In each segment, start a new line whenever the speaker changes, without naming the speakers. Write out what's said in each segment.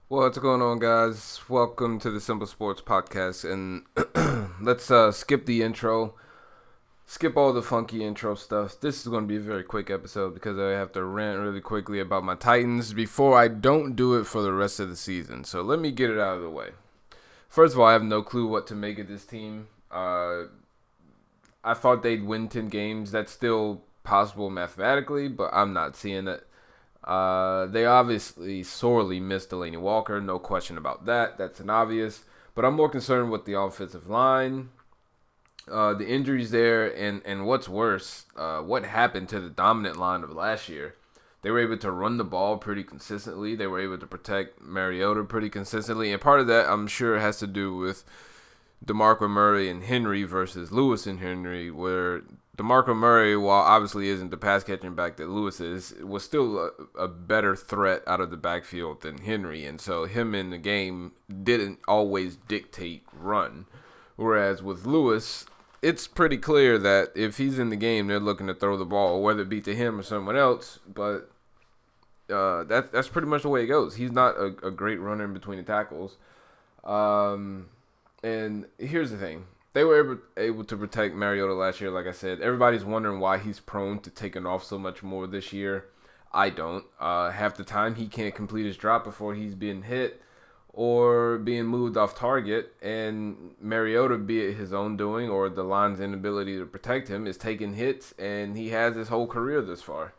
What's going on, guys? Welcome to the Simple Sports Podcast. And let's skip the intro, skip all the funky intro stuff. This is going to be a very quick episode because I have to rant really quickly about my Titans before I don't do it for the rest of the season. So let me get it out of the way. First of all, I have no clue what to make of this team. I thought they'd win 10 games. That's still possible mathematically, but I'm not seeing it. They obviously sorely missed Delaney Walker, no question about that. That's an obvious. But I'm more concerned with the offensive line, the injuries there, and what's worse, what happened to the dominant line of last year. They were able to run the ball pretty consistently. They were able to protect Mariota pretty consistently. And part of that, I'm sure, has to do with DeMarco Murray and Henry versus Lewis and Henry, where DeMarco Murray, while obviously isn't the pass catching back that Lewis is, was still a better threat out of the backfield than Henry. And so him in the game didn't always dictate run. Whereas with Lewis, it's pretty clear that if he's in the game, they're looking to throw the ball, whether it be to him or someone else. But that's pretty much the way it goes. He's not a great runner in between the tackles. And here's the thing. They were able to protect Mariota last year, like I said. Everybody's wondering why he's prone to taking off so much more this year. I don't. Half the time, he can't complete his drop before he's being hit or being moved off target. And Mariota, be it his own doing or the line's inability to protect him, is taking hits, and he has his whole career this far.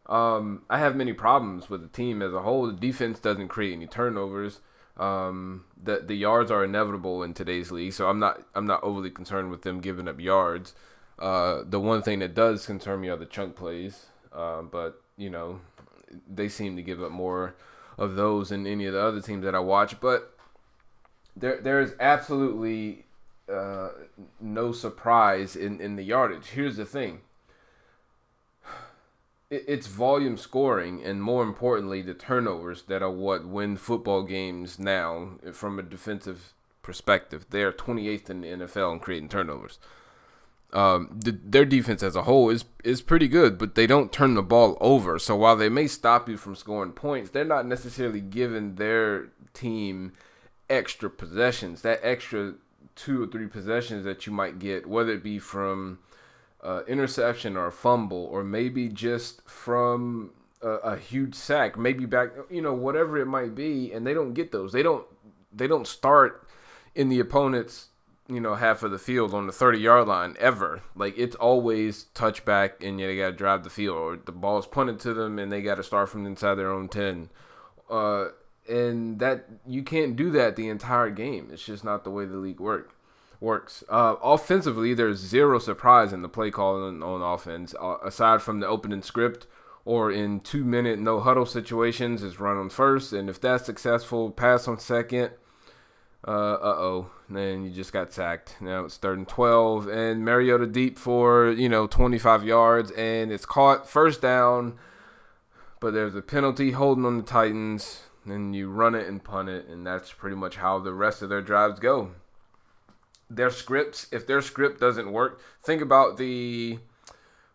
I have many problems with the team as a whole. The defense doesn't create any turnovers. The yards are inevitable in today's league, so I'm not overly concerned with them giving up yards. The one thing that does concern me are the chunk plays, but they seem to give up more of those than any of the other teams that I watch. But there is absolutely no surprise in the yardage. Here's the thing. It's volume scoring, and more importantly, the turnovers that are what win football games now from a defensive perspective. They are 28th in the NFL in creating turnovers. Their defense as a whole is pretty good, but they don't turn the ball over. So while they may stop you from scoring points, they're not necessarily giving their team extra possessions. That extra 2 or 3 possessions that you might get, whether it be from interception or a fumble, or maybe just from a huge sack, maybe back, whatever it might be, and they don't get those. They don't start in the opponent's half of the field on the 30-yard line ever. Like, it's always touchback, and they gotta drive the field, or the ball's punted to them, and they gotta start from inside their own 10. And that you can't do that the entire game. It's just not the way the league works. Offensively, there's zero surprise in the play calling on offense, aside from the opening script or in 2-minute no huddle situations is run on first, and if that's successful, pass on second. Then you just got sacked. Now it's 3rd and 12, and Mariota deep for 25 yards, and it's caught, first down, but there's a penalty holding on the Titans, and you run it and punt it, and that's pretty much how the rest of their drives go. Their scripts, if their script doesn't work, think about who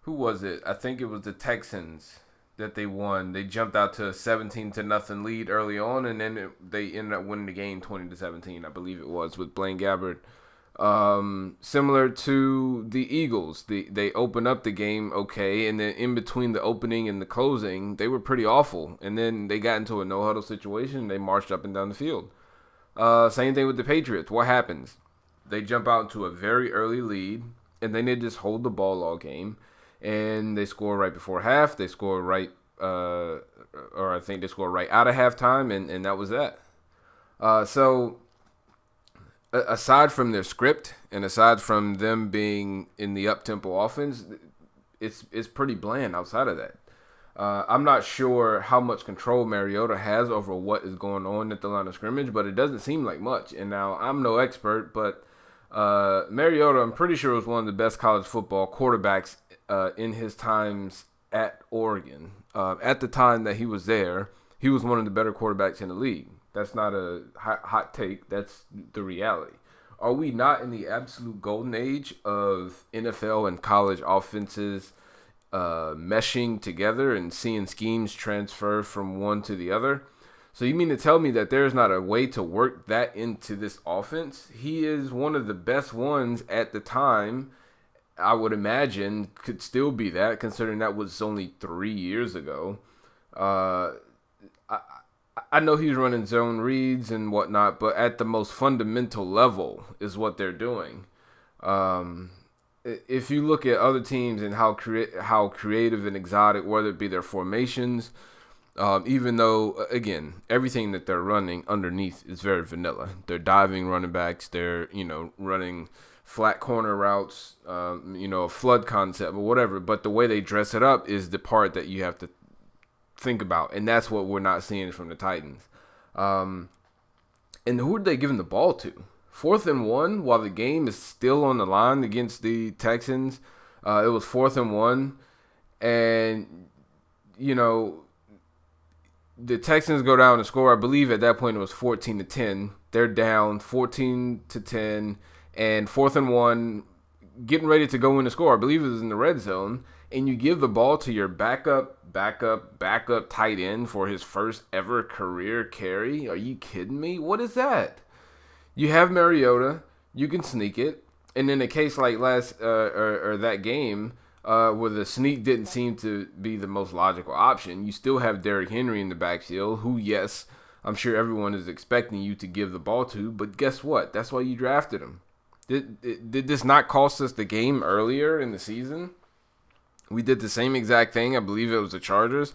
was it? I think it was the Texans that they won. They jumped out to a 17-0 lead early on, and then they ended up winning the game 20-17, I believe it was, with Blaine Gabbert. Similar to the Eagles, they opened up the game okay, and then in between the opening and the closing, they were pretty awful. And then they got into a no-huddle situation, and they marched up and down the field. Same thing with the Patriots. What happens? They jump out to a very early lead, and then they just hold the ball all game, and they score right before half. They score right, or I think they score right out of halftime, and that was that. So aside from their script, and aside from them being in the up-tempo offense, it's pretty bland outside of that. I'm not sure how much control Mariota has over what is going on at the line of scrimmage, but it doesn't seem like much. And now, I'm no expert, but Mariota, I'm pretty sure, was one of the best college football quarterbacks in his times at Oregon. At the time that he was there, he was one of the better quarterbacks in the league. That's not a hot take. That's the reality. Are we not in the absolute golden age of NFL and college offenses meshing together and seeing schemes transfer from one to the other? So you mean to tell me that there's not a way to work that into this offense? He is one of the best ones at the time. I would imagine could still be that, considering that was only 3 years ago. Uh, I, I know he's running zone reads and whatnot, but at the most fundamental level is what they're doing. Um, if you look at other teams and how creative and exotic, whether it be their formations, even though again everything that they're running underneath is very vanilla. They're diving running backs. They're running flat corner routes. A flood concept or whatever. But the way they dress it up is the part that you have to think about, and that's what we're not seeing from the Titans. And who are they giving the ball to? 4th and 1 while the game is still on the line against the Texans. It was 4th and 1, and the Texans go down and score. I believe at that point it was 14-10. They're down 14-10, and 4th and 1, getting ready to go in the score. I believe it was in the red zone, and you give the ball to your backup tight end for his first ever career carry. Are you kidding me? What is that? You have Mariota, you can sneak it, and in a case like that game, where the sneak didn't seem to be the most logical option, you still have Derrick Henry in the backfield, who, yes, I'm sure everyone is expecting you to give the ball to, but guess what? That's why you drafted him. Did this not cost us the game earlier in the season? We did the same exact thing. I believe it was the Chargers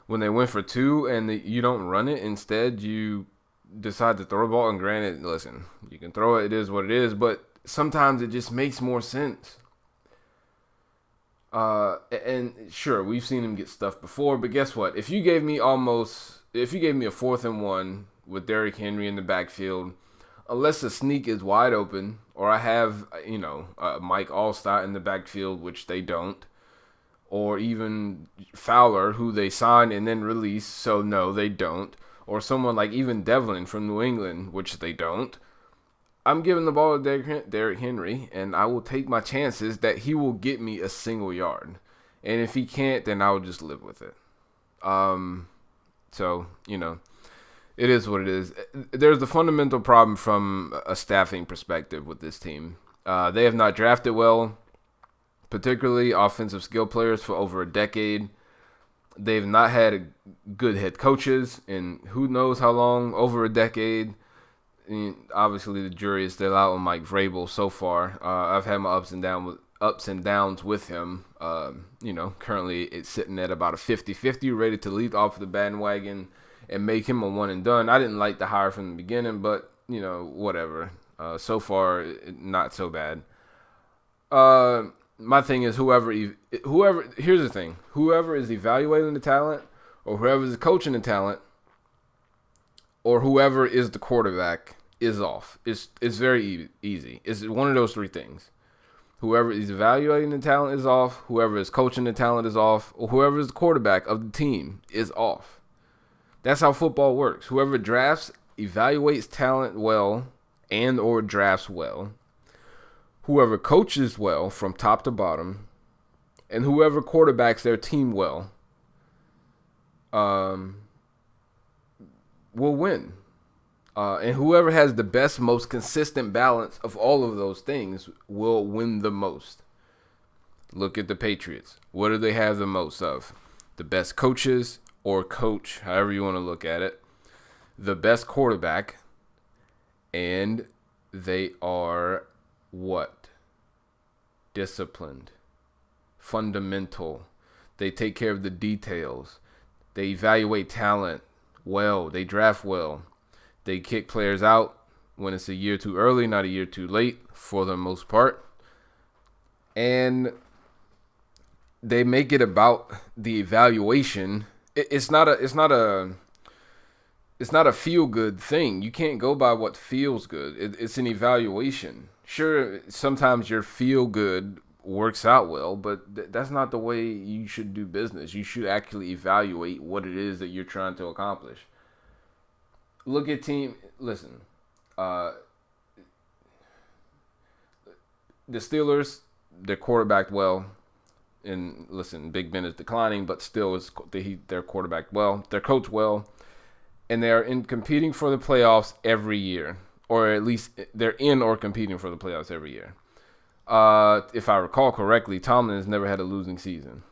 when they went for 2 and you don't run it. Instead, you decide to throw the ball. And granted, listen, you can throw it. It is what it is. But sometimes it just makes more sense. And sure, we've seen him get stuff before. But guess what? If you gave me a 4th and 1 with Derrick Henry in the backfield, unless the sneak is wide open, or I have, Mike Allstott in the backfield, which they don't, or even Fowler, who they sign and then release, so no, they don't, or someone like even Devlin from New England, which they don't, I'm giving the ball to Derrick Henry, and I will take my chances that he will get me a single yard. And if he can't, then I will just live with it. So, it is what it is. There's the fundamental problem from a staffing perspective with this team. They have not drafted well, particularly offensive skill players, for over a decade. They've not had good head coaches in who knows how long, over a decade. I mean, obviously, the jury is still out on Mike Vrabel so far. I've had my ups and downs with him. Currently it's sitting at about a 50-50, ready to leap off the bandwagon and make him a one and done. I didn't like the hire from the beginning, but whatever. So far, not so bad. My thing is whoever. Here's the thing: whoever is evaluating the talent, or whoever is coaching the talent, or whoever is the quarterback is off. It's very easy. It's one of those 3 things. Whoever is evaluating the talent is off. Whoever is coaching the talent is off. Or whoever is the quarterback of the team is off. That's how football works. Whoever drafts, evaluates talent well, and or drafts well. Whoever coaches well from top to bottom, and whoever quarterbacks their team well, will win. And whoever has the best, most consistent balance of all of those things will win the most. Look at the Patriots. What do they have the most of? The best coaches, or coach, however you want to look at it. The best quarterback. And they are what? Disciplined. Fundamental. They take care of the details. They evaluate talent well. They draft well. They kick players out when it's a year too early, not a year too late, for the most part. And they make it about the evaluation. It's not a feel good thing. You can't go by what feels good. It's an evaluation. Sure, sometimes your feel good works out well, but that's not the way you should do business. You should actually evaluate what it is that you're trying to accomplish. Look at listen, the Steelers, they're quarterbacked well. And listen, Big Ben is declining, but still they're quarterbacked well. They're coached well. and they are in competing for the playoffs every year, or at least they're in or competing for the playoffs every year. If I recall correctly, Tomlin has never had a losing season.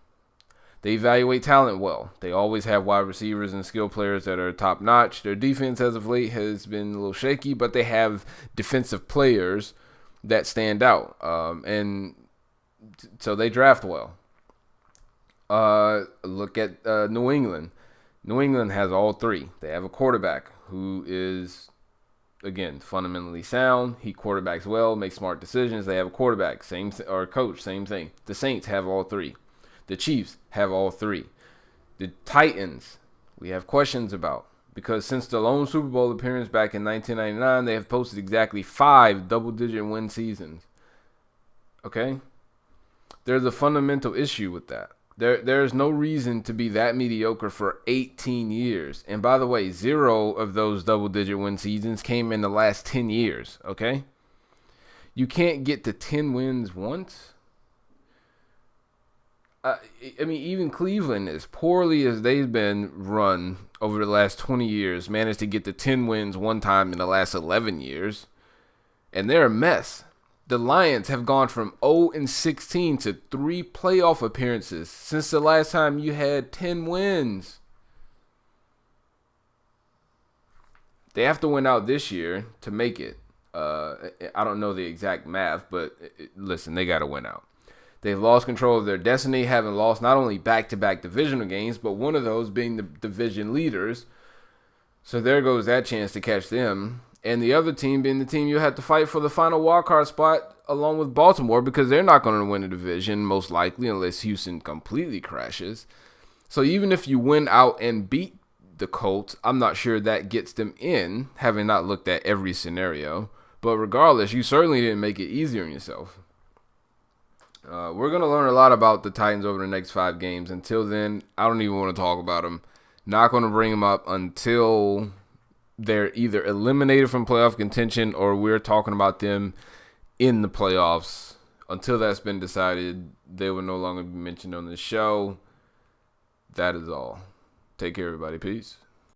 They evaluate talent well. They always have wide receivers and skill players that are top notch. Their defense as of late has been a little shaky, but they have defensive players that stand out. And so they draft well. Look at New England. New England has all three. They have a quarterback who is, again, fundamentally sound. He quarterbacks well, makes smart decisions. They have a quarterback, or coach, same thing. The Saints have all three. The Chiefs have all three. The Titans, we have questions about, because since the lone Super Bowl appearance back in 1999, they have posted exactly 5 double-digit win seasons. Okay? There's a fundamental issue with that. There's no reason to be that mediocre for 18 years. And by the way, 0 of those double-digit win seasons came in the last 10 years, okay? You can't get to 10 wins once. I mean, even Cleveland, as poorly as they've been run over the last 20 years, managed to get to 10 wins one time in the last 11 years. And they're a mess. The Lions have gone from 0-16 to 3 playoff appearances since the last time you had 10 wins. They have to win out this year to make it. I don't know the exact math, but listen, they got to win out. They've lost control of their destiny, having lost not only back-to-back divisional games, but one of those being the division leaders. So there goes that chance to catch them. And the other team being the team you have to fight for the final wildcard spot along with Baltimore, because they're not going to win the division, most likely, unless Houston completely crashes. So even if you win out and beat the Colts, I'm not sure that gets them in, having not looked at every scenario. But regardless, you certainly didn't make it easier on yourself. We're going to learn a lot about the Titans over the next 5 games. Until then, I don't even want to talk about them. Not going to bring them up until they're either eliminated from playoff contention or we're talking about them in the playoffs. Until that's been decided, they will no longer be mentioned on the show. That is all. Take care, everybody. Peace.